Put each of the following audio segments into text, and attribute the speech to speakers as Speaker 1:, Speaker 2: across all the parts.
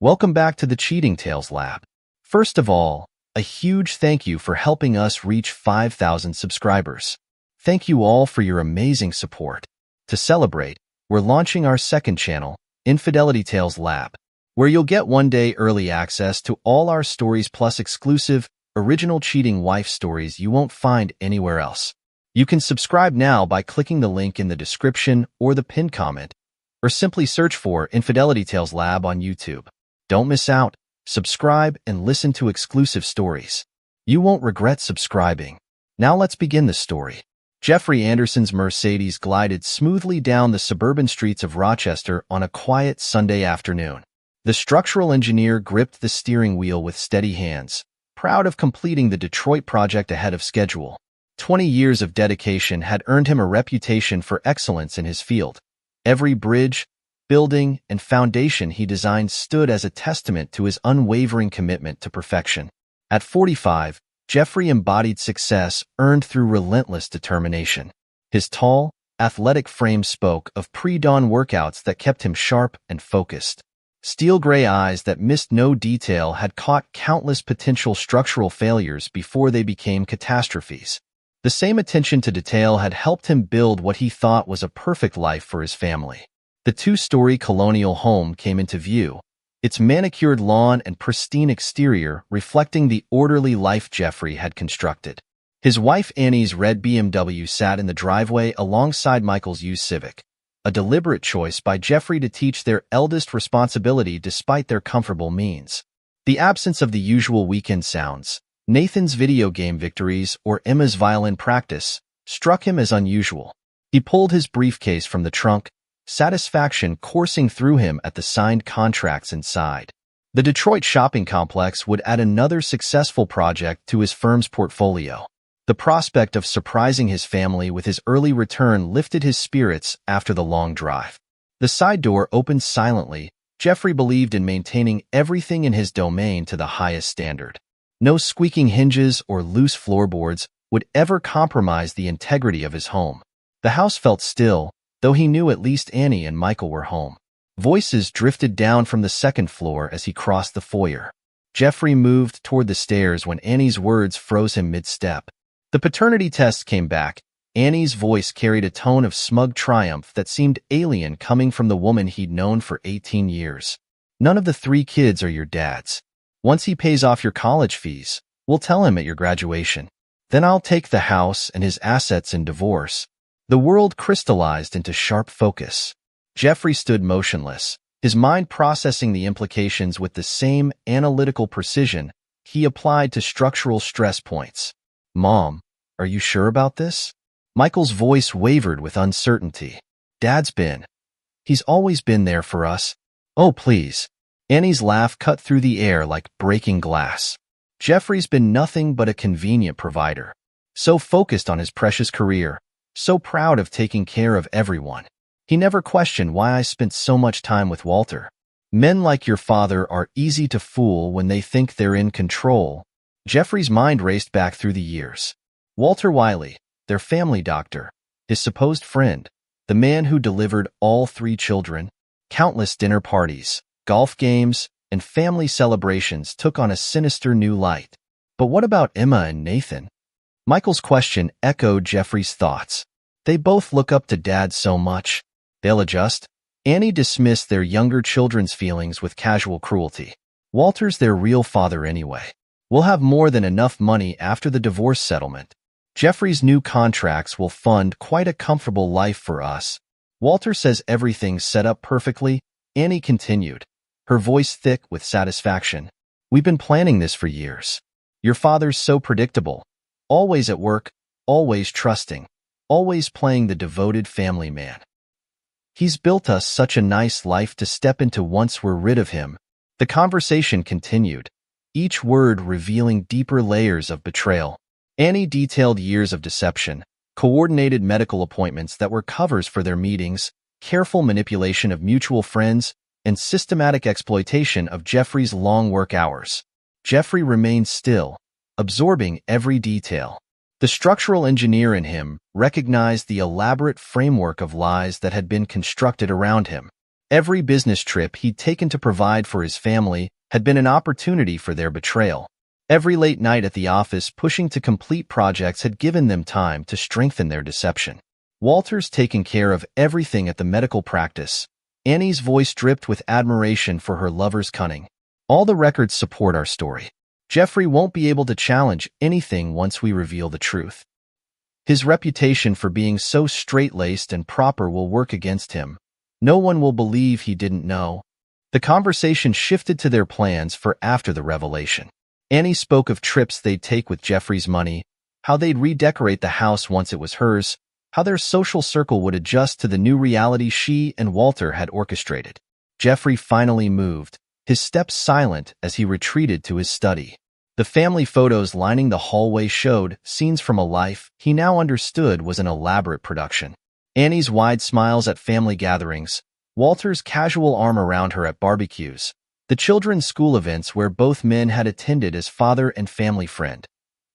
Speaker 1: Welcome back to the Cheating Tales Lab. First of all, a huge thank you for helping us reach 5,000 subscribers. Thank you all for your amazing support. To celebrate, we're launching our second channel, Infidelity Tales Lab, where you'll get one-day early access to all our stories plus exclusive, original cheating wife stories you won't find anywhere else. You can subscribe now by clicking the link in the description or the pinned comment, or simply search for Infidelity Tales Lab on YouTube. Don't miss out. Subscribe and listen to exclusive stories. You won't regret subscribing. Now let's begin the story. Jeffrey Anderson's Mercedes glided smoothly down the suburban streets of Rochester on a quiet Sunday afternoon. The structural engineer gripped the steering wheel with steady hands, proud of completing the Detroit project ahead of schedule. 20 years of dedication had earned him a reputation for excellence in his field. Every bridge, building, and foundation he designed stood as a testament to his unwavering commitment to perfection. At 45, Jeffrey embodied success earned through relentless determination. His tall, athletic frame spoke of pre-dawn workouts that kept him sharp and focused. Steel gray eyes that missed no detail had caught countless potential structural failures before they became catastrophes. The same attention to detail had helped him build what he thought was a perfect life for his family. The two-story colonial home came into view, its manicured lawn and pristine exterior reflecting the orderly life Jeffrey had constructed. His wife Annie's red BMW sat in the driveway alongside Michael's used Civic, a deliberate choice by Jeffrey to teach their eldest responsibility despite their comfortable means. The absence of the usual weekend sounds, Nathan's video game victories, or Emma's violin practice, struck him as unusual. He pulled his briefcase from the trunk, satisfaction coursing through him at the signed contracts inside. The Detroit shopping complex would add another successful project to his firm's portfolio. The prospect of surprising his family with his early return lifted his spirits after the long drive. The side door opened silently. Jeffrey believed in maintaining everything in his domain to the highest standard. No squeaking hinges or loose floorboards would ever compromise the integrity of his home. The house felt still, though he knew at least Annie and Michael were home. Voices drifted down from the second floor as he crossed the foyer. Jeffrey moved toward the stairs when Annie's words froze him mid-step. The paternity test came back. Annie's voice carried a tone of smug triumph that seemed alien coming from the woman he'd known for 18 years. None of the 3 kids are your dad's. Once he pays off your college fees, we'll tell him at your graduation. Then I'll take the house and his assets in divorce. The world crystallized into sharp focus. Jeffrey stood motionless, his mind processing the implications with the same analytical precision he applied to structural stress points. Mom, are you sure about this? Michael's voice wavered with uncertainty. He's always been there for us. Oh, please. Annie's laugh cut through the air like breaking glass. Jeffrey's been nothing but a convenient provider. So focused on his precious career, so proud of taking care of everyone. He never questioned why I spent so much time with Walter. Men like your father are easy to fool when they think they're in control. Jeffrey's mind raced back through the years. Walter Wiley, their family doctor, his supposed friend, the man who delivered all 3 children. Countless dinner parties, golf games, and family celebrations took on a sinister new light. But what about Emma and Nathan? Michael's question echoed Jeffrey's thoughts. They both look up to Dad so much. They'll adjust. Annie dismissed their younger children's feelings with casual cruelty. Walter's their real father anyway. We'll have more than enough money after the divorce settlement. Jeffrey's new contracts will fund quite a comfortable life for us. Walter says everything's set up perfectly, Annie continued, her voice thick with satisfaction. We've been planning this for years. Your father's so predictable. Always at work, always trusting, always playing the devoted family man. He's built us such a nice life to step into once we're rid of him. The conversation continued, each word revealing deeper layers of betrayal. Annie detailed years of deception, coordinated medical appointments that were covers for their meetings, careful manipulation of mutual friends, and systematic exploitation of Jeffrey's long work hours. Jeffrey remained still, absorbing every detail. The structural engineer in him recognized the elaborate framework of lies that had been constructed around him. Every business trip he'd taken to provide for his family had been an opportunity for their betrayal. Every late night at the office pushing to complete projects had given them time to strengthen their deception. Walter's taken care of everything at the medical practice. Annie's voice dripped with admiration for her lover's cunning. All the records support our story. Jeffrey won't be able to challenge anything once we reveal the truth. His reputation for being so straight-laced and proper will work against him. No one will believe he didn't know. The conversation shifted to their plans for after the revelation. Annie spoke of trips they'd take with Jeffrey's money, how they'd redecorate the house once it was hers, how their social circle would adjust to the new reality she and Walter had orchestrated. Jeffrey finally moved, his steps silent as he retreated to his study. The family photos lining the hallway showed scenes from a life he now understood was an elaborate production. Annie's wide smiles at family gatherings, Walter's casual arm around her at barbecues, the children's school events where both men had attended as father and family friend.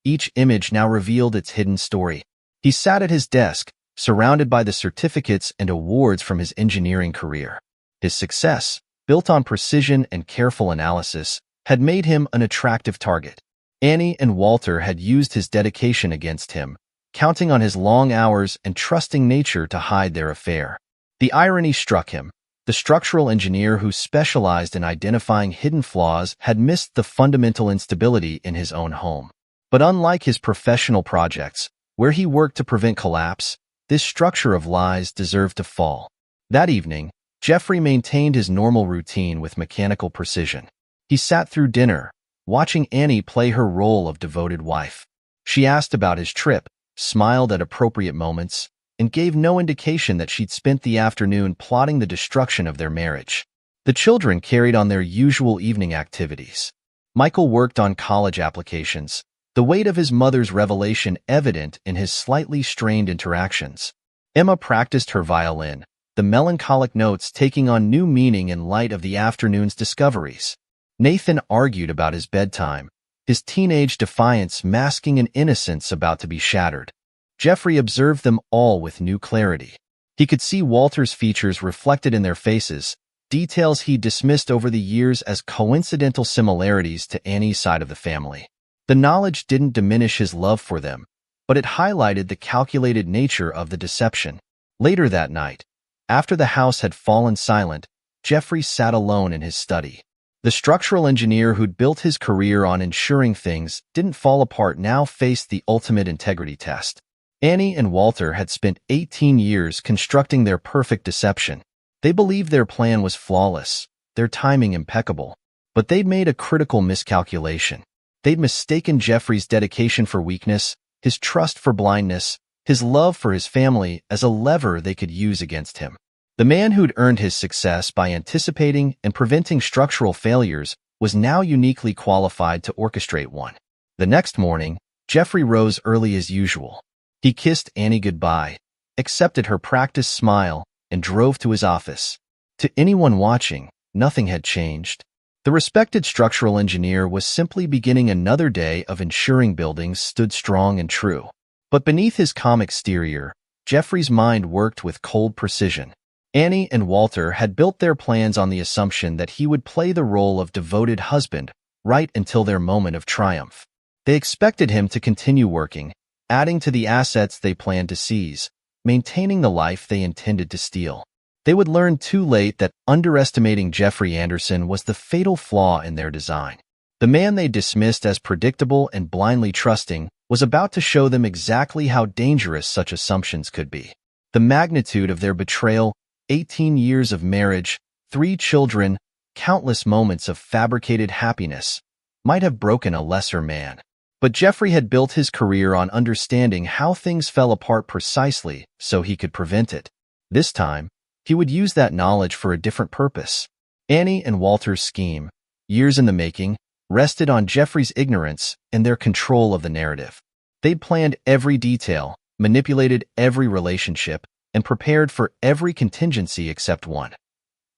Speaker 1: Each image now revealed its hidden story. He sat at his desk, surrounded by the certificates and awards from his engineering career. His success, built on precision and careful analysis, had made him an attractive target. Annie and Walter had used his dedication against him, counting on his long hours and trusting nature to hide their affair. The irony struck him. The structural engineer who specialized in identifying hidden flaws had missed the fundamental instability in his own home. But unlike his professional projects, where he worked to prevent collapse, this structure of lies deserved to fall. That evening, Jeffrey maintained his normal routine with mechanical precision. He sat through dinner, watching Annie play her role of devoted wife. She asked about his trip, smiled at appropriate moments, and gave no indication that she'd spent the afternoon plotting the destruction of their marriage. The children carried on their usual evening activities. Michael worked on college applications, the weight of his mother's revelation evident in his slightly strained interactions. Emma practiced her violin, the melancholic notes taking on new meaning in light of the afternoon's discoveries. Nathan argued about his bedtime, his teenage defiance masking an innocence about to be shattered. Jeffrey observed them all with new clarity. He could see Walter's features reflected in their faces, details he dismissed over the years as coincidental similarities to Annie's side of the family. The knowledge didn't diminish his love for them, but it highlighted the calculated nature of the deception. Later that night, after the house had fallen silent, Jeffrey sat alone in his study. The structural engineer who'd built his career on ensuring things didn't fall apart now faced the ultimate integrity test. Annie and Walter had spent 18 years constructing their perfect deception. They believed their plan was flawless, their timing impeccable. But they'd made a critical miscalculation. They'd mistaken Jeffrey's dedication for weakness, his trust for blindness, his love for his family as a lever they could use against him. The man who'd earned his success by anticipating and preventing structural failures was now uniquely qualified to orchestrate one. The next morning, Jeffrey rose early as usual. He kissed Annie goodbye, accepted her practiced smile, and drove to his office. To anyone watching, nothing had changed. The respected structural engineer was simply beginning another day of ensuring buildings stood strong and true. But beneath his calm exterior, Jeffrey's mind worked with cold precision. Annie and Walter had built their plans on the assumption that he would play the role of devoted husband right until their moment of triumph. They expected him to continue working, adding to the assets they planned to seize, maintaining the life they intended to steal. They would learn too late that underestimating Jeffrey Anderson was the fatal flaw in their design. The man they dismissed as predictable and blindly trusting was about to show them exactly how dangerous such assumptions could be. The magnitude of their betrayal, 18 years of marriage, 3 children, countless moments of fabricated happiness, might have broken a lesser man. But Jeffrey had built his career on understanding how things fell apart precisely so he could prevent it. This time, he would use that knowledge for a different purpose. Annie and Walter's scheme, years in the making, rested on Jeffrey's ignorance and their control of the narrative. They'd planned every detail, manipulated every relationship, and prepared for every contingency except one.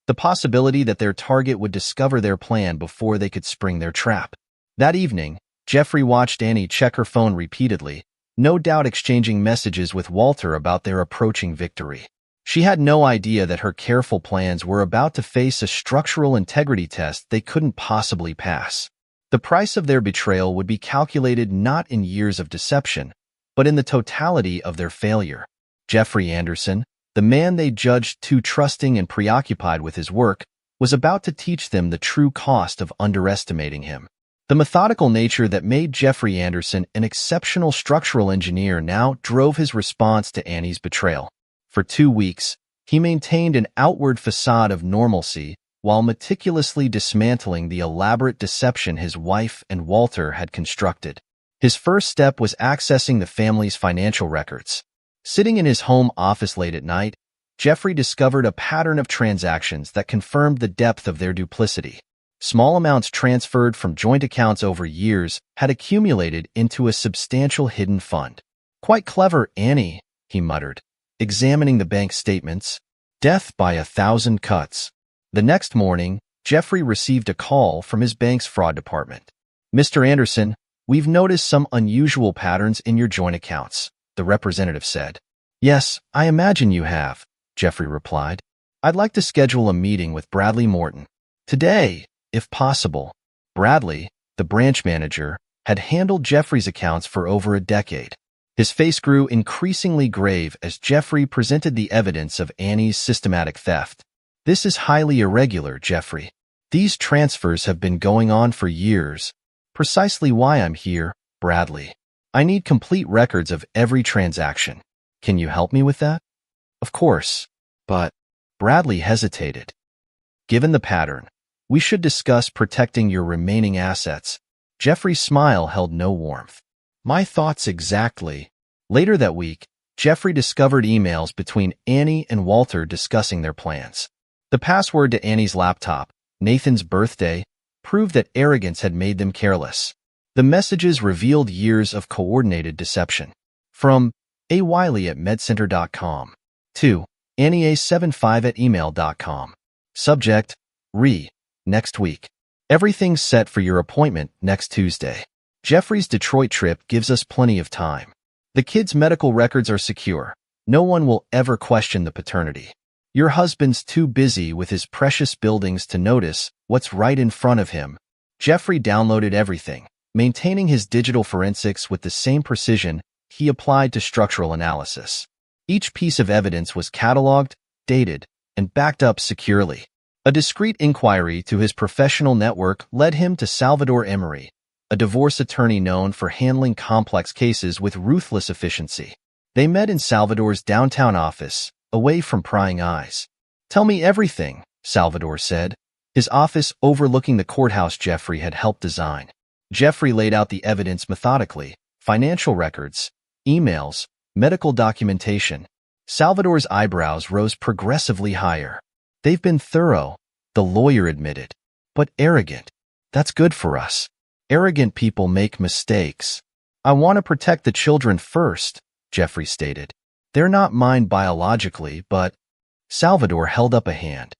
Speaker 1: The possibility that their target would discover their plan before they could spring their trap. That evening, Jeffrey watched Annie check her phone repeatedly, no doubt exchanging messages with Walter about their approaching victory. She had no idea that her careful plans were about to face a structural integrity test they couldn't possibly pass. The price of their betrayal would be calculated not in years of deception, but in the totality of their failure. Jeffrey Anderson, the man they judged too trusting and preoccupied with his work, was about to teach them the true cost of underestimating him. The methodical nature that made Jeffrey Anderson an exceptional structural engineer now drove his response to Annie's betrayal. For 2 weeks, he maintained an outward facade of normalcy while meticulously dismantling the elaborate deception his wife and Walter had constructed. His first step was accessing the family's financial records. Sitting in his home office late at night, Jeffrey discovered a pattern of transactions that confirmed the depth of their duplicity. Small amounts transferred from joint accounts over years had accumulated into a substantial hidden fund. "Quite clever, Annie," he muttered, examining the bank statements. "Death by 1,000 cuts." The next morning, Jeffrey received a call from his bank's fraud department. "Mr. Anderson, we've noticed some unusual patterns in your joint accounts," the representative said. "Yes, I imagine you have," Jeffrey replied. "I'd like to schedule a meeting with Bradley Morton today, if possible." Bradley, the branch manager, had handled Jeffrey's accounts for over a decade. His face grew increasingly grave as Jeffrey presented the evidence of Annie's systematic theft. "This is highly irregular, Jeffrey. These transfers have been going on for years. Precisely why I'm here, Bradley. I need complete records of every transaction. Can you help me with that?" "Of course, but..." Bradley hesitated. "Given the pattern, we should discuss protecting your remaining assets." Jeffrey's smile held no warmth. "My thoughts exactly." Later that week, Jeffrey discovered emails between Annie and Walter discussing their plans. The password to Annie's laptop, Nathan's birthday, proved that arrogance had made them careless. The messages revealed years of coordinated deception. From awiley@medcenter.com to anniea75@email.com. Subject, next week. Everything's set for your appointment next Tuesday. Jeffrey's Detroit trip gives us plenty of time. The kids' medical records are secure. No one will ever question the paternity. Your husband's too busy with his precious buildings to notice what's right in front of him. Jeffrey downloaded everything, maintaining his digital forensics with the same precision he applied to structural analysis. Each piece of evidence was cataloged, dated, and backed up securely. A discreet inquiry to his professional network led him to Salvador Emery, a divorce attorney known for handling complex cases with ruthless efficiency. They met in Salvador's downtown office, away from prying eyes. "Tell me everything," Salvador said, his office overlooking the courthouse Jeffrey had helped design. Jeffrey laid out the evidence methodically: financial records, emails, medical documentation. Salvador's eyebrows rose progressively higher. "They've been thorough," the lawyer admitted, "but arrogant. That's good for us. Arrogant people make mistakes." "I want to protect the children first," Jeffrey stated. "They're not mine biologically, but..." Salvador held up a hand.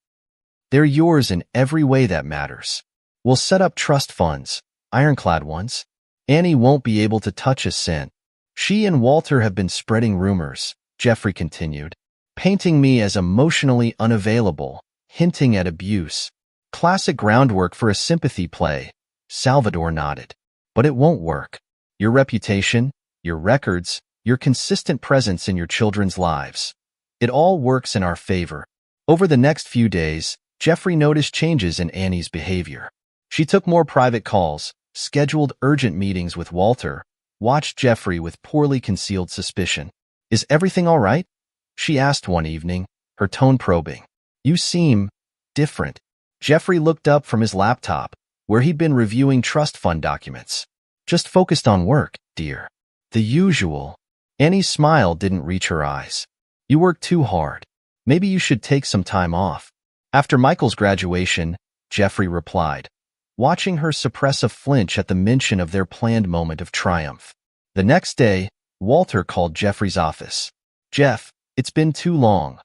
Speaker 1: "They're yours in every way that matters. We'll set up trust funds, ironclad ones. Annie won't be able to touch a cent. She and Walter have been spreading rumors," Jeffrey continued, "painting me as emotionally unavailable, hinting at abuse. Classic groundwork for a sympathy play." Salvador nodded. "But it won't work. Your reputation, your records, your consistent presence in your children's lives. It all works in our favor." Over the next few days, Jeffrey noticed changes in Annie's behavior. She took more private calls, scheduled urgent meetings with Walter, watched Jeffrey with poorly concealed suspicion. "Is everything all right?" she asked one evening, her tone probing. "You seem different." Jeffrey looked up from his laptop, where he'd been reviewing trust fund documents. "Just focused on work, dear. The usual." Annie's smile didn't reach her eyes. "You work too hard. Maybe you should take some time off." "After Michael's graduation," Jeffrey replied, watching her suppress a flinch at the mention of their planned moment of triumph. The next day, Walter called Jeffrey's office. "Jeff, it's been too long."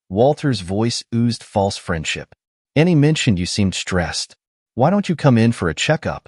Speaker 1: Walter's voice oozed false friendship. "Annie mentioned you seemed stressed. Why don't you come in for a checkup?"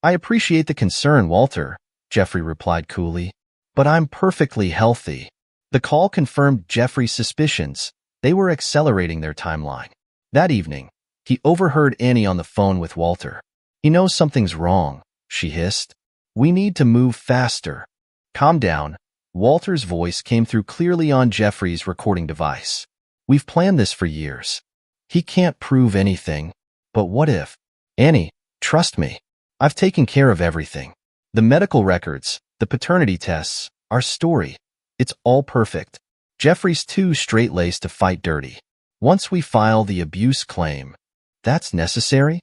Speaker 1: "I appreciate the concern, Walter," Jeffrey replied coolly, "but I'm perfectly healthy." The call confirmed Jeffrey's suspicions. They were accelerating their timeline. That evening, he overheard Annie on the phone with Walter. "He knows something's wrong," she hissed. "We need to move faster." "Calm down." Walter's voice came through clearly on Jeffrey's recording device. "We've planned this for years. He can't prove anything. But what if? Annie, trust me. I've taken care of everything. The medical records, the paternity tests, our story. It's all perfect. Jeffrey's too straight-laced to fight dirty. Once we file the abuse claim, that's necessary?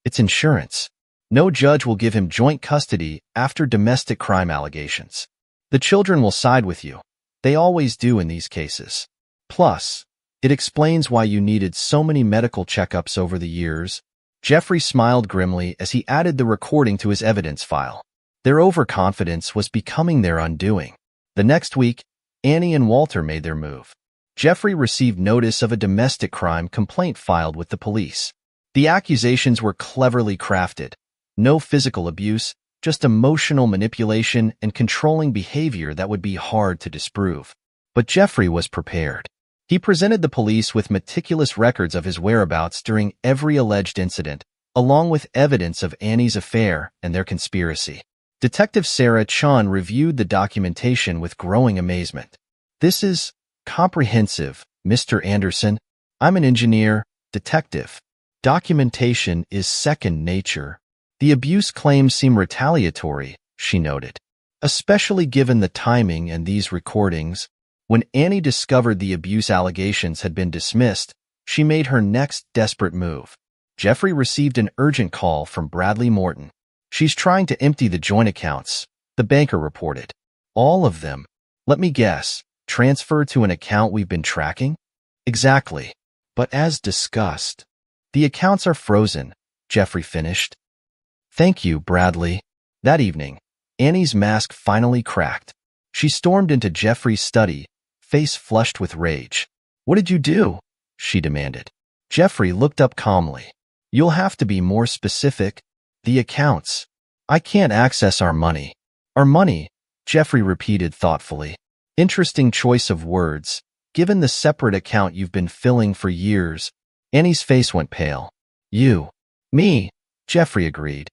Speaker 1: It's insurance. No judge will give him joint custody after domestic crime allegations. The children will side with you. They always do in these cases. Plus, it explains why you needed so many medical checkups over the years." Jeffrey smiled grimly as he added the recording to his evidence file. Their overconfidence was becoming their undoing. The next week, Annie and Walter made their move. Jeffrey received notice of a domestic crime complaint filed with the police. The accusations were cleverly crafted. No physical abuse, just emotional manipulation and controlling behavior that would be hard to disprove. But Jeffrey was prepared. He presented the police with meticulous records of his whereabouts during every alleged incident, along with evidence of Annie's affair and their conspiracy. Detective Sarah Chun reviewed the documentation with growing amazement. "This is comprehensive, Mr. Anderson. I'm an engineer, detective. Documentation is second nature. The abuse claims seem retaliatory," she noted, "especially given the timing and these recordings." When Annie discovered the abuse allegations had been dismissed, she made her next desperate move. Jeffrey received an urgent call from Bradley Morton. "She's trying to empty the joint accounts," the banker reported. "All of them? Let me guess. Transfer to an account we've been tracking?" "Exactly. But as discussed, the accounts are frozen," Jeffrey finished. "Thank you, Bradley." That evening, Annie's mask finally cracked. She stormed into Jeffrey's study, face flushed with rage. "What did you do?" she demanded. Jeffrey looked up calmly. "You'll have to be more specific." "The accounts. I can't access our money." "Our money," Jeffrey repeated thoughtfully. Interesting choice of words, given the separate account you've been filling for years. Annie's face went pale. "You." "Me," Jeffrey agreed.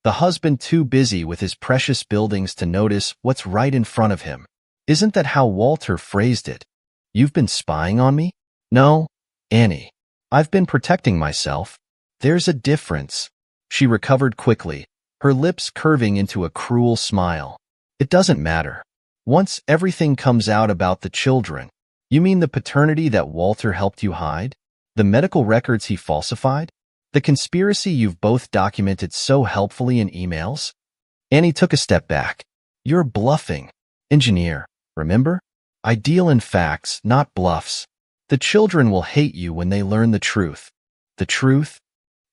Speaker 1: The husband too busy with his precious buildings to notice what's right in front of him. "Isn't that how Walter phrased it? You've been spying on me?" "No, Annie. I've been protecting myself." "There's a difference." She recovered quickly, her lips curving into a cruel smile. "It doesn't matter. Once everything comes out about the children." "You mean the paternity that Walter helped you hide? The medical records he falsified? The conspiracy you've both documented so helpfully in emails?" Annie took a step back. "You're bluffing. Engineer, remember? I deal in facts, not bluffs. The children will hate you when they learn the truth." "The truth?"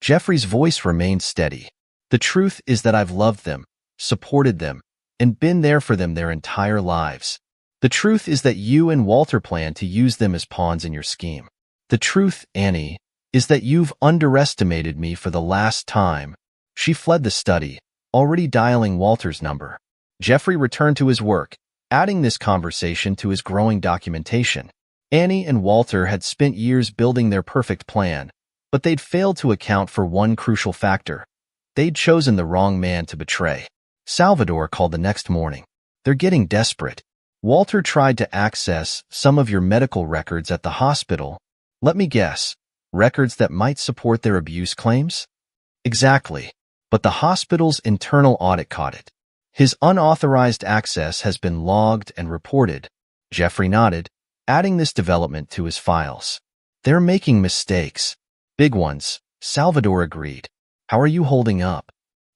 Speaker 1: Jeffrey's voice remained steady. "The truth is that I've loved them, supported them, and been there for them their entire lives. The truth is that you and Walter plan to use them as pawns in your scheme. The truth, Annie, is that you've underestimated me for the last time." She fled the study, already dialing Walter's number. Jeffrey returned to his work, adding this conversation to his growing documentation. Annie and Walter had spent years building their perfect plan, but they'd failed to account for one crucial factor. They'd chosen the wrong man to betray. Salvador called the next morning. "They're getting desperate. Walter tried to access some of your medical records at the hospital. Let me guess, records that might support their abuse claims?" "Exactly. But the hospital's internal audit caught it. His unauthorized access has been logged and reported." Jeffrey nodded, adding this development to his files. "They're making mistakes. Big ones," Salvador agreed. "How are you holding up?"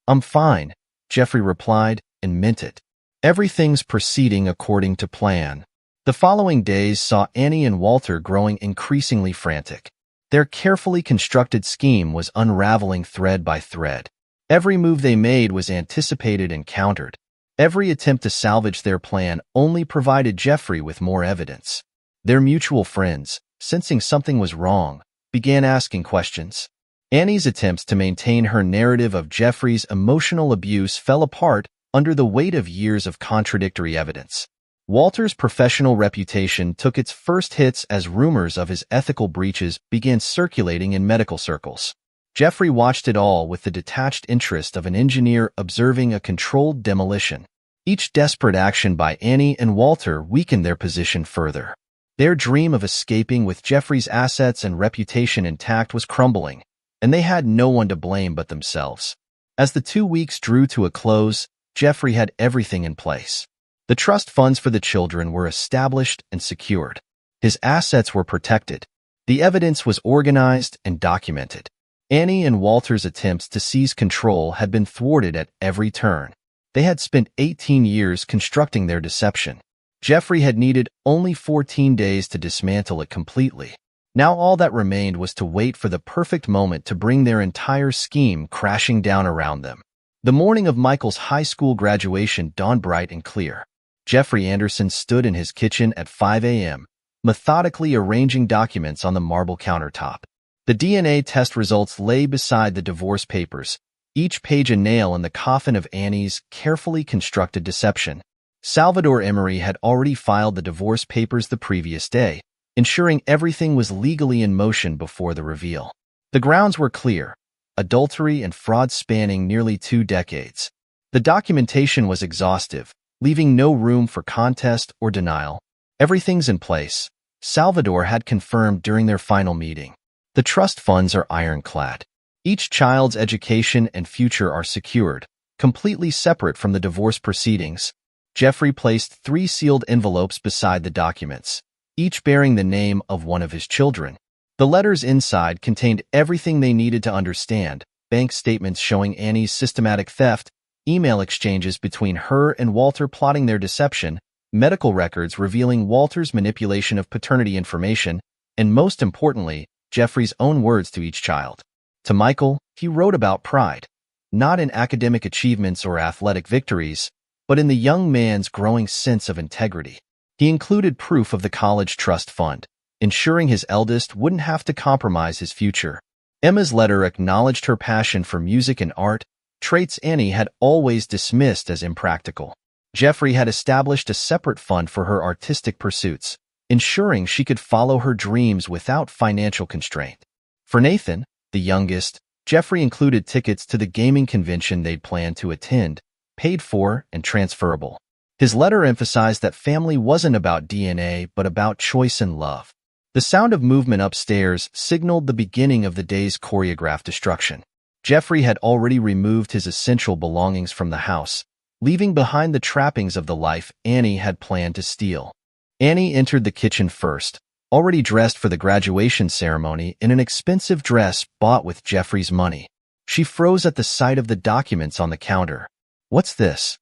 Speaker 1: "I'm fine," Jeffrey replied, and meant it. "Everything's proceeding according to plan." The following days saw Annie and Walter growing increasingly frantic. Their carefully constructed scheme was unraveling thread by thread. Every move they made was anticipated and countered. Every attempt to salvage their plan only provided Jeffrey with more evidence. Their mutual friends, sensing something was wrong, began asking questions. Annie's attempts to maintain her narrative of Jeffrey's emotional abuse fell apart under the weight of years of contradictory evidence. Walter's professional reputation took its first hits as rumors of his ethical breaches began circulating in medical circles. Jeffrey watched it all with the detached interest of an engineer observing a controlled demolition. Each desperate action by Annie and Walter weakened their position further. Their dream of escaping with Jeffrey's assets and reputation intact was crumbling, and they had no one to blame but themselves. As the 2 weeks drew to a close, Jeffrey had everything in place. The trust funds for the children were established and secured. His assets were protected. The evidence was organized and documented. Annie and Walter's attempts to seize control had been thwarted at every turn. They had spent 18 years constructing their deception. Jeffrey had needed only 14 days to dismantle it completely. Now all that remained was to wait for the perfect moment to bring their entire scheme crashing down around them. The morning of Michael's high school graduation dawned bright and clear. Jeffrey Anderson stood in his kitchen at 5 a.m., methodically arranging documents on the marble countertop. The DNA test results lay beside the divorce papers, each page a nail in the coffin of Annie's carefully constructed deception. Salvador Emery had already filed the divorce papers the previous day, ensuring everything was legally in motion before the reveal. The grounds were clear: adultery and fraud spanning nearly 2 decades. The documentation was exhaustive, leaving no room for contest or denial. Everything's in place, Salvador had confirmed during their final meeting. The trust funds are ironclad. Each child's education and future are secured, completely separate from the divorce proceedings. Jeffrey placed 3 sealed envelopes beside the documents, each bearing the name of one of his children. The letters inside contained everything they needed to understand: bank statements showing Annie's systematic theft, email exchanges between her and Walter plotting their deception, medical records revealing Walter's manipulation of paternity information, and most importantly, Jeffrey's own words to each child. To Michael, he wrote about pride, not in academic achievements or athletic victories, but in the young man's growing sense of integrity. He included proof of the college trust fund, ensuring his eldest wouldn't have to compromise his future. Emma's letter acknowledged her passion for music and art, traits Annie had always dismissed as impractical. Jeffrey had established a separate fund for her artistic pursuits, ensuring she could follow her dreams without financial constraint. For Nathan, the youngest, Jeffrey included tickets to the gaming convention they'd planned to attend, paid for and transferable. His letter emphasized that family wasn't about DNA but about choice and love. The sound of movement upstairs signaled the beginning of the day's choreographed destruction. Jeffrey had already removed his essential belongings from the house, leaving behind the trappings of the life Annie had planned to steal. Annie entered the kitchen first, already dressed for the graduation ceremony in an expensive dress bought with Jeffrey's money. She froze at the sight of the documents on the counter. "What's this?"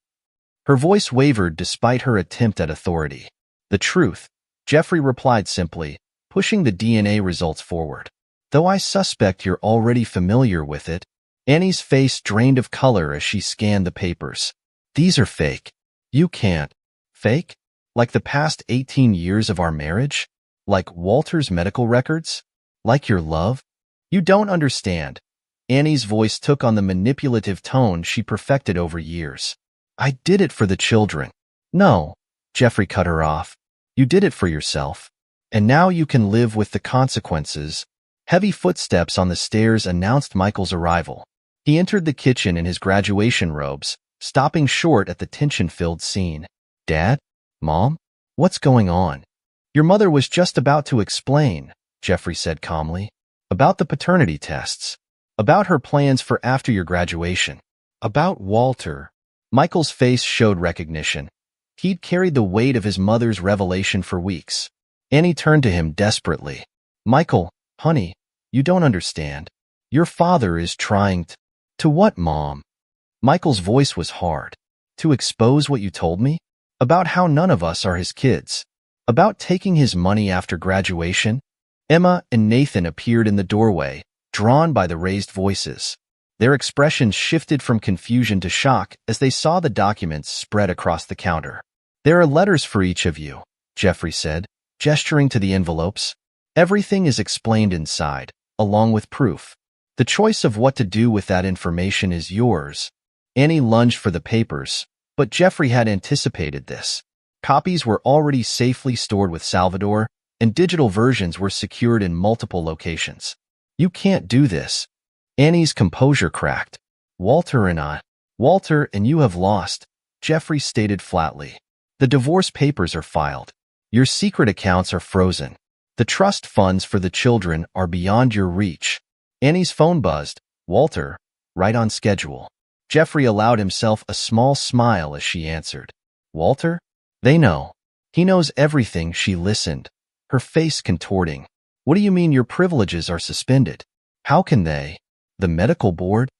Speaker 1: Her voice wavered despite her attempt at authority. "The truth," Jeffrey replied simply, pushing the DNA results forward. "Though I suspect you're already familiar with it." Annie's face drained of color as she scanned the papers. "These are fake." "You can't." "Fake? Like the past 18 years of our marriage? Like Walter's medical records? Like your love? You don't understand." Annie's voice took on the manipulative tone she perfected over years. "I did it for the children." "No," Jeffrey cut her off. "You did it for yourself. And now you can live with the consequences." Heavy footsteps on the stairs announced Michael's arrival. He entered the kitchen in his graduation robes, stopping short at the tension-filled scene. "Dad? Mom? What's going on?" "Your mother was just about to explain," Jeffrey said calmly. "About the paternity tests. About her plans for after your graduation. About Walter." Michael's face showed recognition. He'd carried the weight of his mother's revelation for weeks. Annie turned to him desperately. "Michael, honey, you don't understand. Your father is trying to—" "To what, Mom?" Michael's voice was hard. "To expose what you told me? About how none of us are his kids. About taking his money after graduation?" Emma and Nathan appeared in the doorway, drawn by the raised voices. Their expressions shifted from confusion to shock as they saw the documents spread across the counter. "There are letters for each of you," Jeffrey said, gesturing to the envelopes. "Everything is explained inside, along with proof. The choice of what to do with that information is yours." Annie lunged for the papers, but Jeffrey had anticipated this. Copies were already safely stored with Salvador, and digital versions were secured in multiple locations. You can't do this. Annie's composure cracked. Walter and you have lost, Jeffrey stated flatly. The divorce papers are filed. Your secret accounts are frozen. The trust funds for the children are beyond your reach. Annie's phone buzzed. Walter, right on schedule. Jeffrey allowed himself a small smile as she answered. Walter? They know. He knows everything. She listened, her face contorting. What do you mean your privileges are suspended? How can they? The medical board?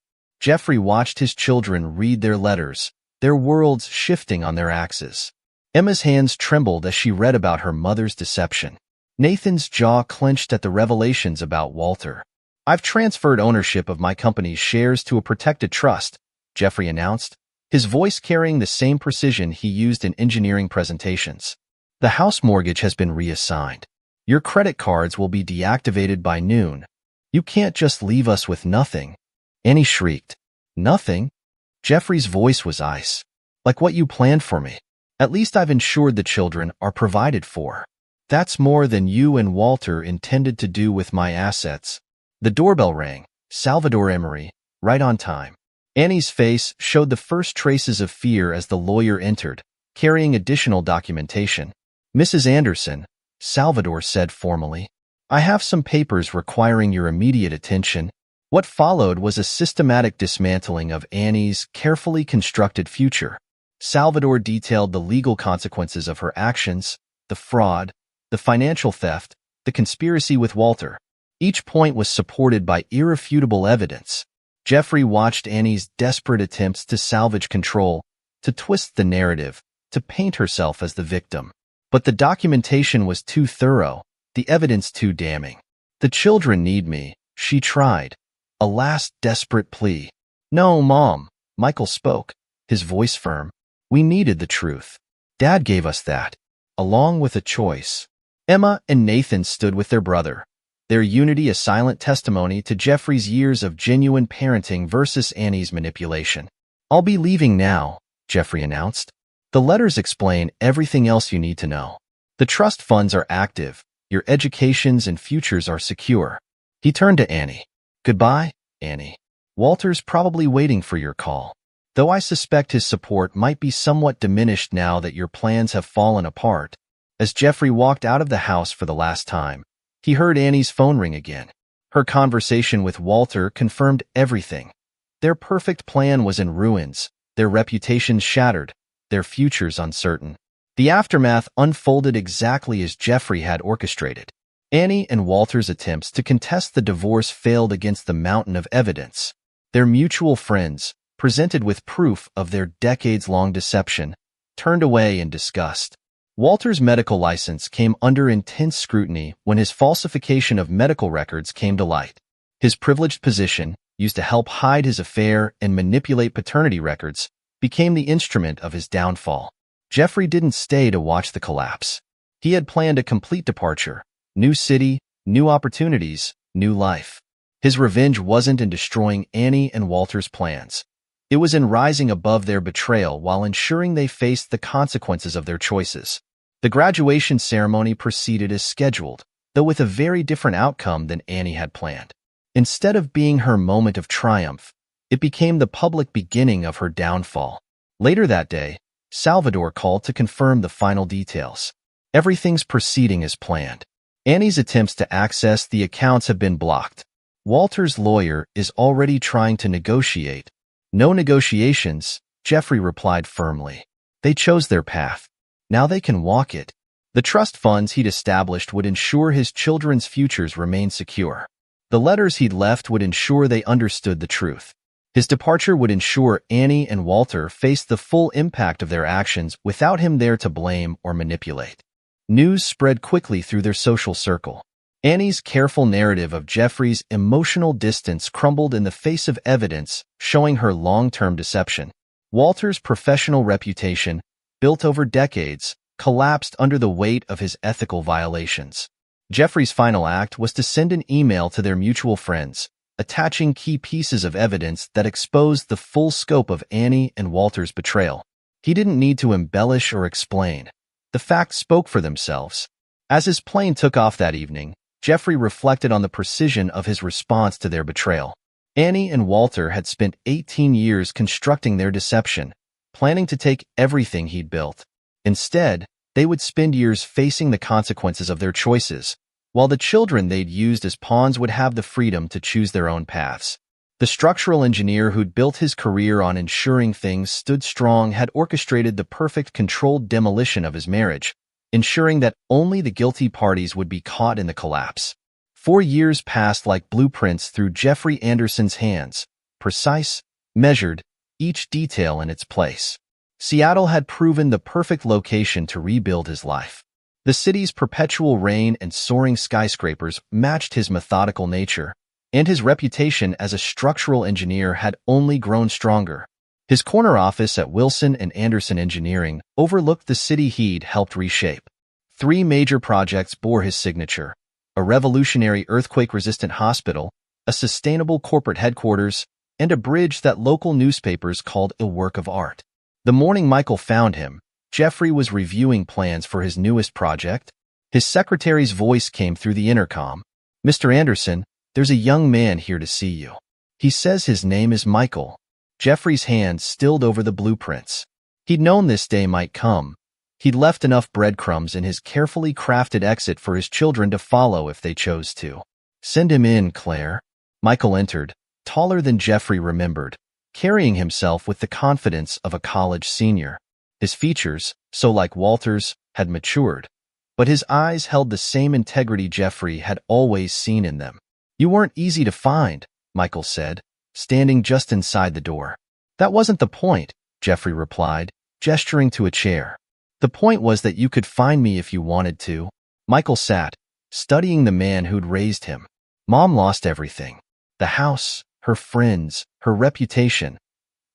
Speaker 1: Jeffrey watched his children read their letters, their worlds shifting on their axes. Emma's hands trembled as she read about her mother's deception. Nathan's jaw clenched at the revelations about Walter. I've transferred ownership of my company's shares to a protected trust, Jeffrey announced, his voice carrying the same precision he used in engineering presentations. The house mortgage has been reassigned. Your credit cards will be deactivated by noon. You can't just leave us with nothing. Annie shrieked. Nothing? Jeffrey's voice was ice. Like what you planned for me. At least I've ensured the children are provided for. That's more than you and Walter intended to do with my assets. The doorbell rang. Salvador Emery, right on time. Annie's face showed the first traces of fear as the lawyer entered, carrying additional documentation. Mrs. Anderson, Salvador said formally, I have some papers requiring your immediate attention. What followed was a systematic dismantling of Annie's carefully constructed future. Salvador detailed the legal consequences of her actions, the fraud, the financial theft, the conspiracy with Walter. Each point was supported by irrefutable evidence. Jeffrey watched Annie's desperate attempts to salvage control, to twist the narrative, to paint herself as the victim. But the documentation was too thorough, the evidence too damning. The children need me, she tried, a last desperate plea. No, Mom, Michael spoke, his voice firm. We needed the truth. Dad gave us that, along with a choice. Emma and Nathan stood with their brother, their unity a silent testimony to Jeffrey's years of genuine parenting versus Annie's manipulation. I'll be leaving now, Jeffrey announced. The letters explain everything else you need to know. The trust funds are active, your educations and futures are secure. He turned to Annie. Goodbye, Annie. Walter's probably waiting for your call. Though I suspect his support might be somewhat diminished now that your plans have fallen apart. As Jeffrey walked out of the house for the last time, he heard Annie's phone ring again. Her conversation with Walter confirmed everything. Their perfect plan was in ruins, their reputations shattered, their futures uncertain. The aftermath unfolded exactly as Jeffrey had orchestrated. Annie and Walter's attempts to contest the divorce failed against the mountain of evidence. Their mutual friends, presented with proof of their decades-long deception, turned away in disgust. Walter's medical license came under intense scrutiny when his falsification of medical records came to light. His privileged position, used to help hide his affair and manipulate paternity records, became the instrument of his downfall. Jeffrey didn't stay to watch the collapse. He had planned a complete departure, new city, new opportunities, new life. His revenge wasn't in destroying Annie and Walter's plans. It was in rising above their betrayal while ensuring they faced the consequences of their choices. The graduation ceremony proceeded as scheduled, though with a very different outcome than Annie had planned. Instead of being her moment of triumph, it became the public beginning of her downfall. Later that day, Salvador called to confirm the final details. Everything's proceeding as planned. Annie's attempts to access the accounts have been blocked. Walter's lawyer is already trying to negotiate. No negotiations, Jeffrey replied firmly. They chose their path. Now they can walk it. The trust funds he'd established would ensure his children's futures remain secure. The letters he'd left would ensure they understood the truth. His departure would ensure Annie and Walter faced the full impact of their actions without him there to blame or manipulate. News spread quickly through their social circle. Annie's careful narrative of Jeffrey's emotional distance crumbled in the face of evidence showing her long-term deception. Walter's professional reputation, built over decades, collapsed under the weight of his ethical violations. Jeffrey's final act was to send an email to their mutual friends, attaching key pieces of evidence that exposed the full scope of Annie and Walter's betrayal. He didn't need to embellish or explain. The facts spoke for themselves. As his plane took off that evening, Jeffrey reflected on the precision of his response to their betrayal. Annie and Walter had spent 18 years constructing their deception, planning to take everything he'd built. Instead, they would spend years facing the consequences of their choices, while the children they'd used as pawns would have the freedom to choose their own paths. The structural engineer who'd built his career on ensuring things stood strong had orchestrated the perfect controlled demolition of his marriage, ensuring that only the guilty parties would be caught in the collapse. 4 years passed like blueprints through Jeffrey Anderson's hands, precise, measured, each detail in its place. Seattle had proven the perfect location to rebuild his life. The city's perpetual rain and soaring skyscrapers matched his methodical nature, and his reputation as a structural engineer had only grown stronger. His corner office at Wilson and Anderson Engineering overlooked the city he'd helped reshape. 3 major projects bore his signature: a revolutionary earthquake-resistant hospital, a sustainable corporate headquarters, and a bridge that local newspapers called a work of art. The morning Michael found him, Jeffrey was reviewing plans for his newest project. His secretary's voice came through the intercom. "Mr. Anderson, there's a young man here to see you. He says his name is Michael." Jeffrey's hand stilled over the blueprints. He'd known this day might come. He'd left enough breadcrumbs in his carefully crafted exit for his children to follow if they chose to. "Send him in, Claire." Michael entered, taller than Jeffrey remembered, carrying himself with the confidence of a college senior. His features, so like Walter's, had matured, but his eyes held the same integrity Jeffrey had always seen in them. "You weren't easy to find," Michael said, standing just inside the door. "That wasn't the point," Jeffrey replied, gesturing to a chair. "The point was that you could find me if you wanted to." Michael sat, studying the man who'd raised him. Mom lost everything. The house, her friends, her reputation.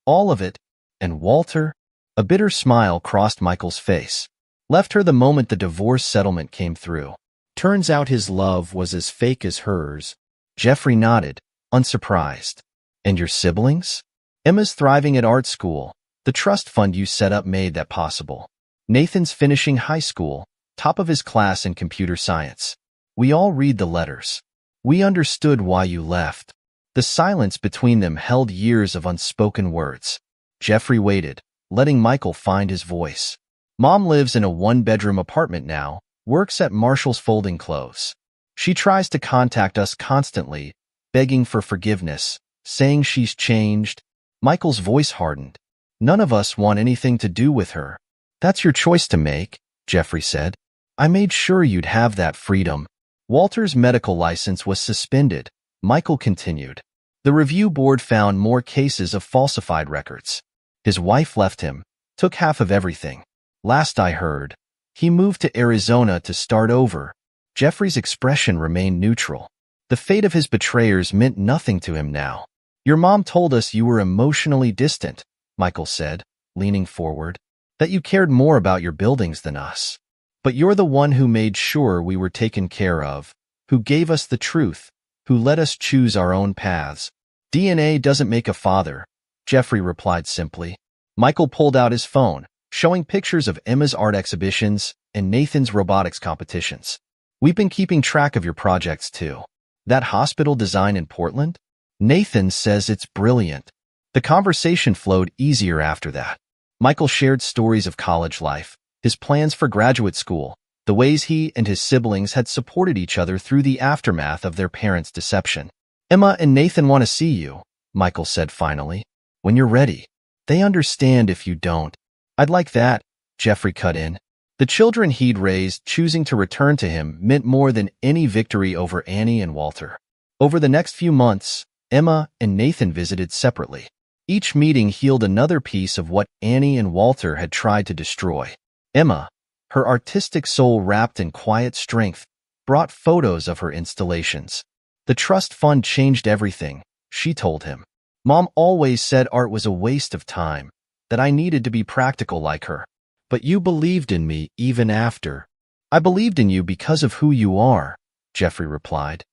Speaker 1: All of it. And Walter? A bitter smile crossed Michael's face. Left her the moment the divorce settlement came through. "Turns out his love was as fake as hers." Jeffrey nodded, unsurprised. "And your siblings?" "Emma's thriving at art school. The trust fund you set up made that possible. Nathan's finishing high school, top of his class in computer science. We all read the letters. We understood why you left." The silence between them held years of unspoken words. Jeffrey waited, letting Michael find his voice. "Mom lives in a 1-bedroom apartment now, works at Marshall's folding clothes. She tries to contact us constantly, begging for forgiveness, saying she's changed." Michael's voice hardened. "None of us want anything to do with her." "That's your choice to make," Jeffrey said. "I made sure you'd have that freedom." Walter's medical license was suspended, Michael continued. The review board found more cases of falsified records. His wife left him, took half of everything. Last I heard, he moved to Arizona to start over. Jeffrey's expression remained neutral. The fate of his betrayers meant nothing to him now. "Your mom told us you were emotionally distant," Michael said, leaning forward, "that you cared more about your buildings than us. But you're the one who made sure we were taken care of, who gave us the truth, who let us choose our own paths." "DNA doesn't make a father," Jeffrey replied simply. Michael pulled out his phone, showing pictures of Emma's art exhibitions and Nathan's robotics competitions. "We've been keeping track of your projects too. That hospital design in Portland? Nathan says it's brilliant." The conversation flowed easier after that. Michael shared stories of college life, his plans for graduate school, the ways he and his siblings had supported each other through the aftermath of their parents' deception. "Emma and Nathan want to see you," Michael said finally. "When you're ready. They understand if you don't." "I'd like that," Jeffrey cut in. The children he'd raised choosing to return to him meant more than any victory over Annie and Walter. Over the next few months, Emma and Nathan visited separately. Each meeting healed another piece of what Annie and Walter had tried to destroy. Emma, her artistic soul wrapped in quiet strength, brought photos of her installations. "The trust fund changed everything," she told him. "Mom always said art was a waste of time, that I needed to be practical like her. But you believed in me even after." "I believed in you because of who you are," Jeffrey replied.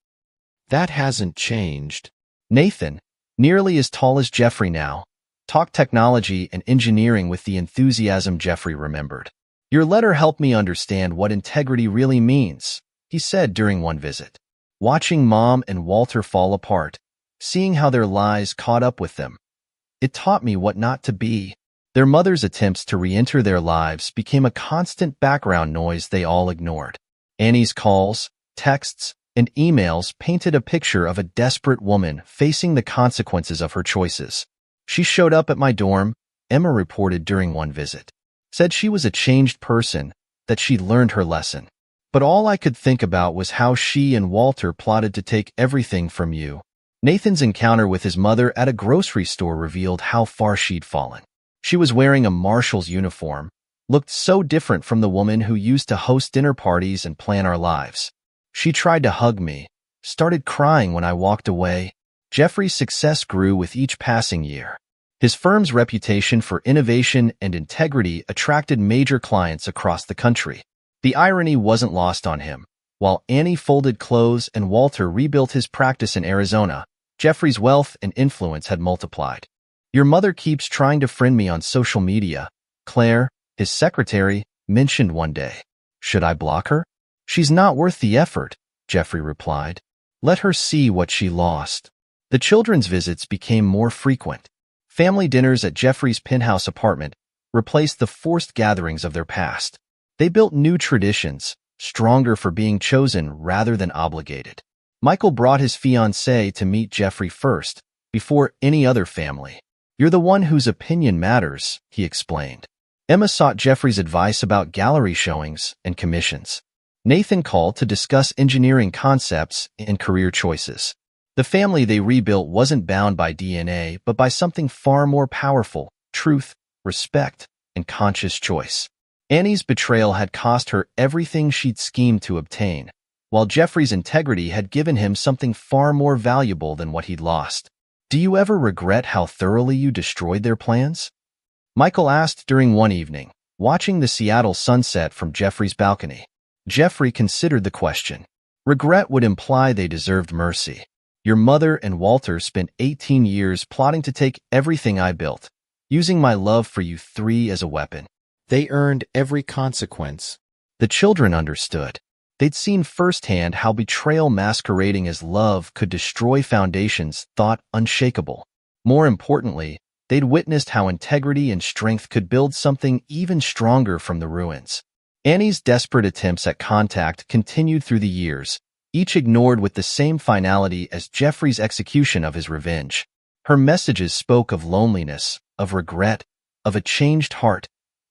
Speaker 1: "That hasn't changed." Nathan, nearly as tall as Jeffrey now, talked technology and engineering with the enthusiasm Jeffrey remembered. Your letter helped me understand what integrity really means, he said during one visit. Watching Mom and Walter fall apart, seeing how their lies caught up with them, it taught me what not to be. Their mother's attempts to re-enter their lives became a constant background noise they all ignored. Annie's calls, texts, and emails painted a picture of a desperate woman facing the consequences of her choices. She showed up at my dorm, Emma reported during one visit. Said she was a changed person, that she'd learned her lesson. But all I could think about was how she and Walter plotted to take everything from you. Nathan's encounter with his mother at a grocery store revealed how far she'd fallen. She was wearing a marshal's uniform, looked so different from the woman who used to host dinner parties and plan our lives. She tried to hug me, started crying when I walked away. Jeffrey's success grew with each passing year. His firm's reputation for innovation and integrity attracted major clients across the country. The irony wasn't lost on him. While Annie folded clothes and Walter rebuilt his practice in Arizona, Jeffrey's wealth and influence had multiplied. Your mother keeps trying to friend me on social media, Claire, his secretary, mentioned one day. Should I block her? She's not worth the effort, Jeffrey replied. Let her see what she lost. The children's visits became more frequent. Family dinners at Jeffrey's penthouse apartment replaced the forced gatherings of their past. They built new traditions, stronger for being chosen rather than obligated. Michael brought his fiancée to meet Jeffrey first, before any other family. You're the one whose opinion matters, he explained. Emma sought Jeffrey's advice about gallery showings and commissions. Nathan called to discuss engineering concepts and career choices. The family they rebuilt wasn't bound by DNA, but by something far more powerful: truth, respect, and conscious choice. Annie's betrayal had cost her everything she'd schemed to obtain, while Jeffrey's integrity had given him something far more valuable than what he'd lost. Do you ever regret how thoroughly you destroyed their plans? Michael asked during one evening, watching the Seattle sunset from Jeffrey's balcony. Jeffrey considered the question. Regret would imply they deserved mercy. Your mother and Walter spent 18 years plotting to take everything I built, using my love for you three as a weapon. They earned every consequence. The children understood. They'd seen firsthand how betrayal masquerading as love could destroy foundations thought unshakable. More importantly, they'd witnessed how integrity and strength could build something even stronger from the ruins. Annie's desperate attempts at contact continued through the years, each ignored with the same finality as Jeffrey's execution of his revenge. Her messages spoke of loneliness, of regret, of a changed heart,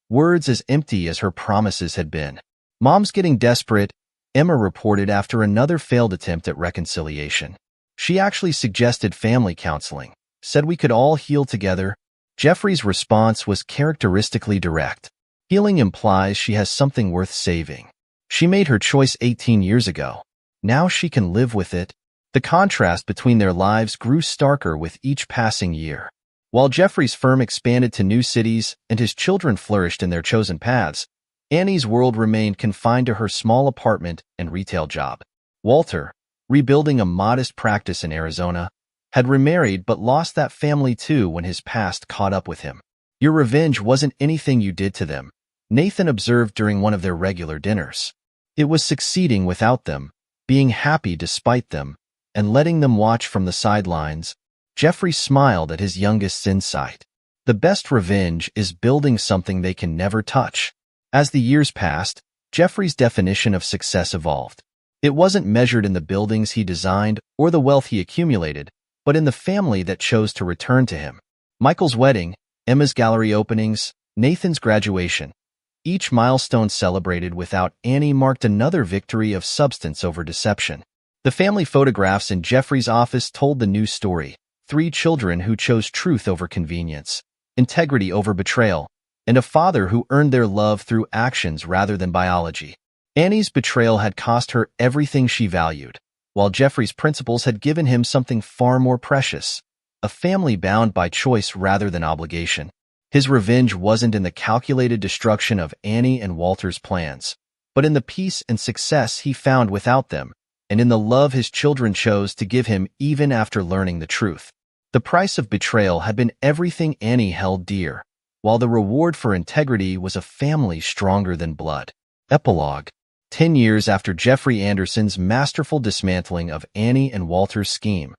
Speaker 1: words as empty as her promises had been. Mom's getting desperate, Emma reported after another failed attempt at reconciliation. She actually suggested family counseling, said we could all heal together. Jeffrey's response was characteristically direct. Healing implies she has something worth saving. She made her choice 18 years ago. Now she can live with it. The contrast between their lives grew starker with each passing year. While Jeffrey's firm expanded to new cities and his children flourished in their chosen paths, Annie's world remained confined to her small apartment and retail job. Walter, rebuilding a modest practice in Arizona, had remarried but lost that family too when his past caught up with him. Your revenge wasn't anything you did to them, Nathan observed during one of their regular dinners. It was succeeding without them, being happy despite them, and letting them watch from the sidelines. Jeffrey smiled at his youngest's insight. The best revenge is building something they can never touch. As the years passed, Jeffrey's definition of success evolved. It wasn't measured in the buildings he designed or the wealth he accumulated, but in the family that chose to return to him. Michael's wedding, Emma's gallery openings, Nathan's graduation. Each milestone celebrated without Annie marked another victory of substance over deception. The family photographs in Jeffrey's office told the new story: 3 children who chose truth over convenience, integrity over betrayal, and a father who earned their love through actions rather than biology. Annie's betrayal had cost her everything she valued, while Jeffrey's principles had given him something far more precious: a family bound by choice rather than obligation. His revenge wasn't in the calculated destruction of Annie and Walter's plans, but in the peace and success he found without them, and in the love his children chose to give him even after learning the truth. The price of betrayal had been everything Annie held dear: while the reward for integrity was a family stronger than blood. Epilogue. 10 years after Jeffrey Anderson's masterful dismantling of Annie and Walter's scheme,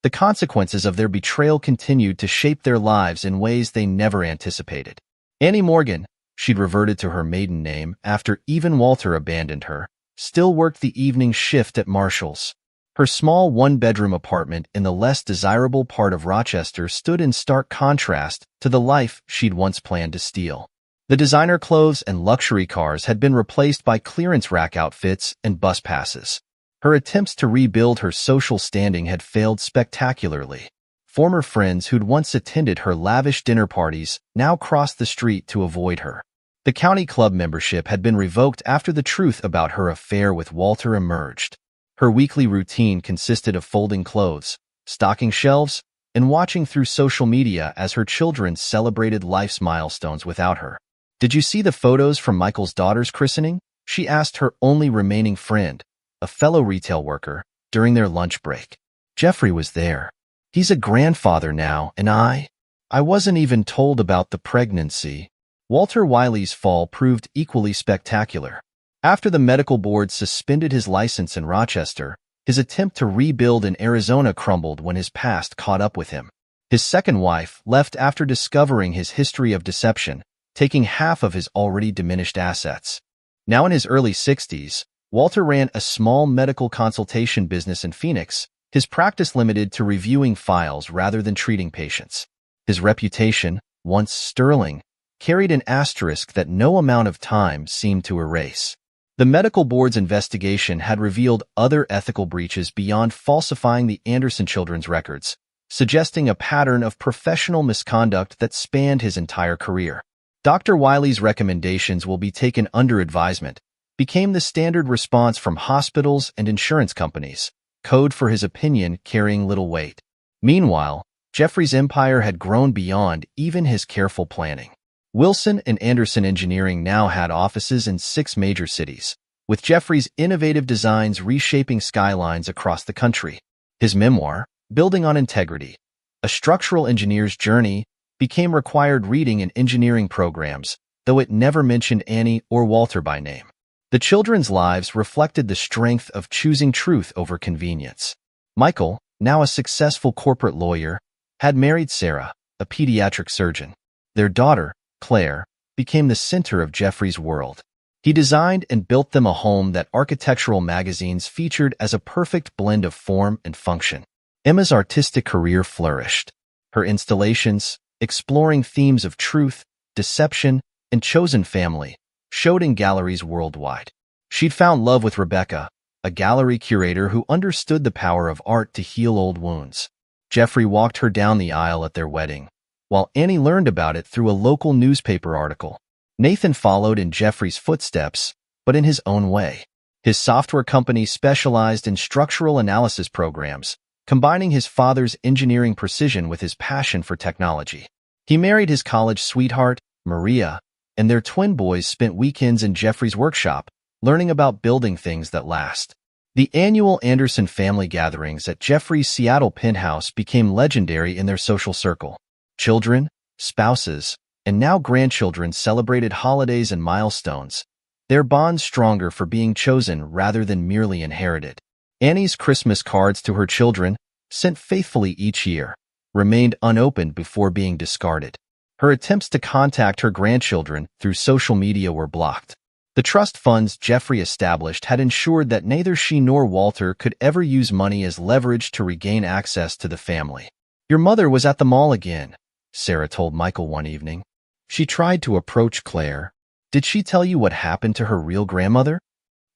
Speaker 1: the consequences of their betrayal continued to shape their lives in ways they never anticipated. Annie Morgan, she'd reverted to her maiden name after even Walter abandoned her, still worked the evening shift at Marshall's. Her small one-bedroom apartment in the less desirable part of Rochester stood in stark contrast to the life she'd once planned to steal. The designer clothes and luxury cars had been replaced by clearance rack outfits and bus passes. Her attempts to rebuild her social standing had failed spectacularly. Former friends who'd once attended her lavish dinner parties now crossed the street to avoid her. The county club membership had been revoked after the truth about her affair with Walter emerged. Her weekly routine consisted of folding clothes, stocking shelves, and watching through social media as her children celebrated life's milestones without her. "Did you see the photos from Michael's daughter's christening?" she asked her only remaining friend, a fellow retail worker, during their lunch break. "Jeffrey was there. He's a grandfather now, and I wasn't even told about the pregnancy." Walter Wiley's fall proved equally spectacular. After the medical board suspended his license in Rochester, his attempt to rebuild in Arizona crumbled when his past caught up with him. His second wife left after discovering his history of deception, taking half of his already diminished assets. Now in his early 60s, Walter ran a small medical consultation business in Phoenix, his practice limited to reviewing files rather than treating patients. His reputation, once sterling, carried an asterisk that no amount of time seemed to erase. The medical board's investigation had revealed other ethical breaches beyond falsifying the Anderson children's records, suggesting a pattern of professional misconduct that spanned his entire career. Dr. Wiley's recommendations will be taken under advisement became the standard response from hospitals and insurance companies, code for his opinion carrying little weight. Meanwhile, Jeffrey's empire had grown beyond even his careful planning. Wilson and Anderson Engineering now had offices in 6 major cities, with Jeffrey's innovative designs reshaping skylines across the country. His memoir, Building on Integrity, A Structural Engineer's Journey, became required reading in engineering programs, though it never mentioned Annie or Walter by name. The children's lives reflected the strength of choosing truth over convenience. Michael, now a successful corporate lawyer, had married Sarah, a pediatric surgeon. Their daughter, Claire, became the center of Jeffrey's world. He designed and built them a home that architectural magazines featured as a perfect blend of form and function. Emma's artistic career flourished. Her installations, exploring themes of truth, deception, and chosen family, showed in galleries worldwide. She'd found love with Rebecca, a gallery curator who understood the power of art to heal old wounds. Jeffrey walked her down the aisle at their wedding, while Annie learned about it through a local newspaper article. Nathan followed in Jeffrey's footsteps, but in his own way. His software company specialized in structural analysis programs, combining his father's engineering precision with his passion for technology. He married his college sweetheart, Maria, and their twin boys spent weekends in Jeffrey's workshop, learning about building things that last. The annual Anderson family gatherings at Jeffrey's Seattle penthouse became legendary in their social circle. Children, spouses, and now grandchildren celebrated holidays and milestones, their bonds stronger for being chosen rather than merely inherited. Annie's Christmas cards to her children, sent faithfully each year, remained unopened before being discarded. Her attempts to contact her grandchildren through social media were blocked. The trust funds Jeffrey established had ensured that neither she nor Walter could ever use money as leverage to regain access to the family. "Your mother was at the mall again," Sarah told Michael one evening. She tried to approach Claire. "Did she tell you what happened to her real grandmother?"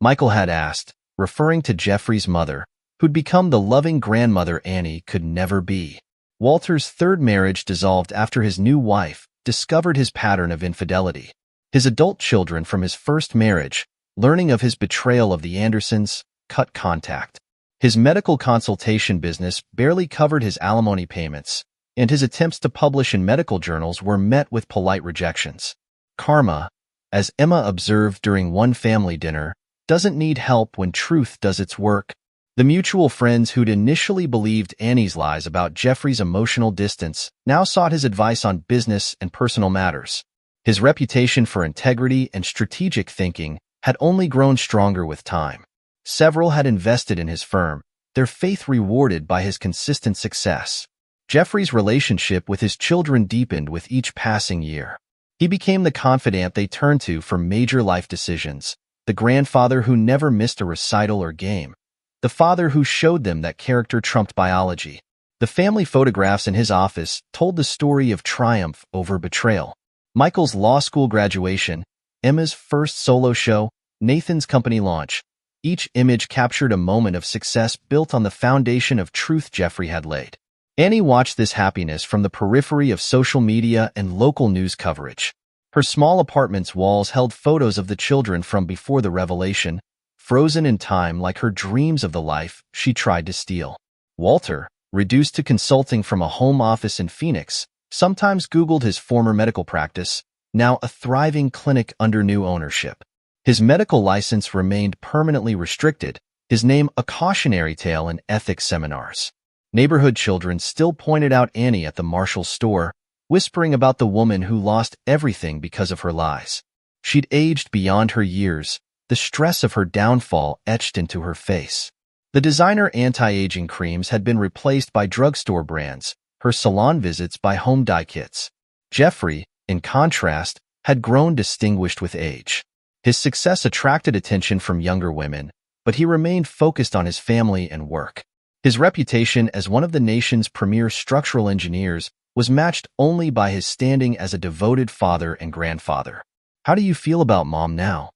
Speaker 1: Michael had asked, referring to Jeffrey's mother, who'd become the loving grandmother Annie could never be. Walter's third marriage dissolved after his new wife discovered his pattern of infidelity. His adult children from his first marriage, learning of his betrayal of the Andersons, cut contact. His medical consultation business barely covered his alimony payments, and his attempts to publish in medical journals were met with polite rejections. Karma, as Emma observed during one family dinner, doesn't need help when truth does its work. The mutual friends who'd initially believed Annie's lies about Jeffrey's emotional distance now sought his advice on business and personal matters. His reputation for integrity and strategic thinking had only grown stronger with time. Several had invested in his firm, their faith rewarded by his consistent success. Jeffrey's relationship with his children deepened with each passing year. He became the confidant they turned to for major life decisions, the grandfather who never missed a recital or game, the father who showed them that character trumped biology. The family photographs in his office told the story of triumph over betrayal. Michael's law school graduation, Emma's first solo show, Nathan's company launch. Each image captured a moment of success built on the foundation of truth Jeffrey had laid. Annie watched this happiness from the periphery of social media and local news coverage. Her small apartment's walls held photos of the children from before the revelation, frozen in time like her dreams of the life she tried to steal. Walter, reduced to consulting from a home office in Phoenix, sometimes Googled his former medical practice, now a thriving clinic under new ownership. His medical license remained permanently restricted, his name a cautionary tale in ethics seminars. Neighborhood children still pointed out Annie at the Marshall store, whispering about the woman who lost everything because of her lies. She'd aged beyond her years, the stress of her downfall etched into her face. The designer anti-aging creams had been replaced by drugstore brands, her salon visits by home dye kits. Jeffrey, in contrast, had grown distinguished with age. His success attracted attention from younger women, but he remained focused on his family and work. His reputation as one of the nation's premier structural engineers was matched only by his standing as a devoted father and grandfather. "How do you feel about Mom now?"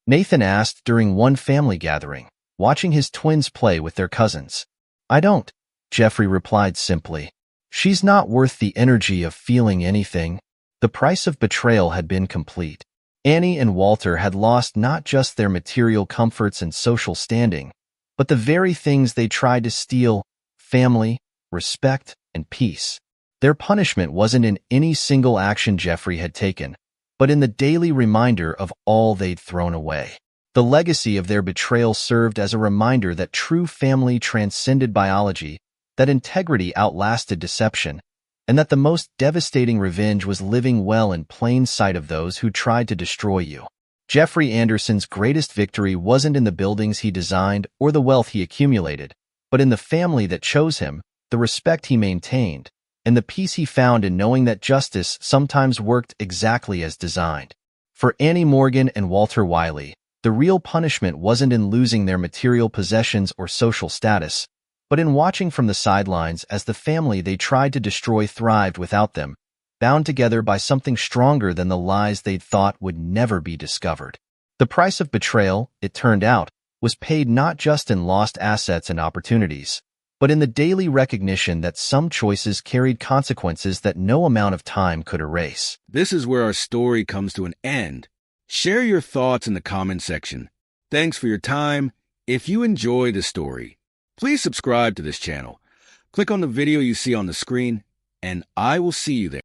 Speaker 1: Nathan asked during one family gathering, watching his twins play with their cousins. "I don't," Jeffrey replied simply. "She's not worth the energy of feeling anything." The price of betrayal had been complete. Annie and Walter had lost not just their material comforts and social standing, but the very things they tried to steal: family, respect, and peace. Their punishment wasn't in any single action Jeffrey had taken, but in the daily reminder of all they'd thrown away. The legacy of their betrayal served as a reminder that true family transcended biology, that integrity outlasted deception, and that the most devastating revenge was living well in plain sight of those who tried to destroy you. Jeffrey Anderson's greatest victory wasn't in the buildings he designed or the wealth he accumulated, but in the family that chose him, the respect he maintained, and the peace he found in knowing that justice sometimes worked exactly as designed. For Annie Morgan and Walter Wiley, the real punishment wasn't in losing their material possessions or social status, but in watching from the sidelines as the family they tried to destroy thrived without them, bound together by something stronger than the lies they'd thought would never be discovered. The price of betrayal, it turned out, was paid not just in lost assets and opportunities, but in the daily recognition that some choices carried consequences that no amount of time could erase.
Speaker 2: This is where our story comes to an end. Share your thoughts in the comment section. Thanks for your time. If you enjoy the story, please subscribe to this channel. Click on the video you see on the screen, and I will see you there.